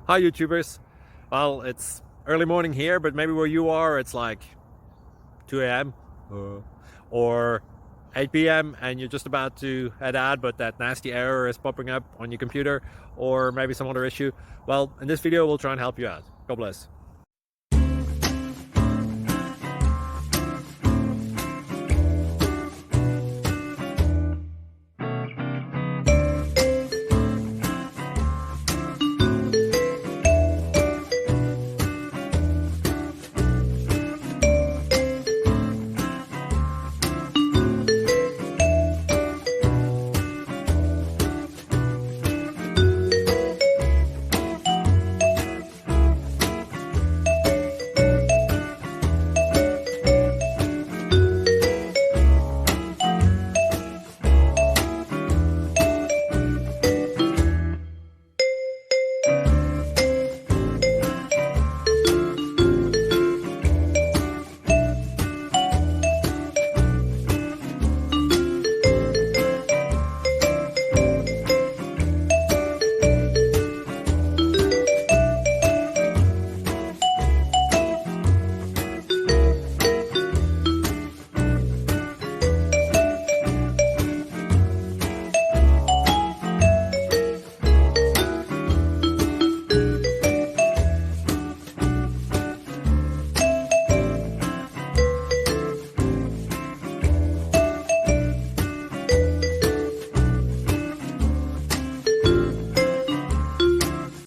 Hi YouTubers. Well, it's early morning here, but maybe where you are it's like 2 a.m. or 8 p.m. and you're just about to head out, but that nasty error is popping up on your computer, or maybe some other issue. Well, in this video we'll try and help you out. God bless.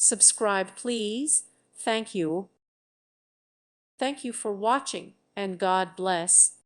Subscribe, please. Thank you. Thank you for watching, and God bless.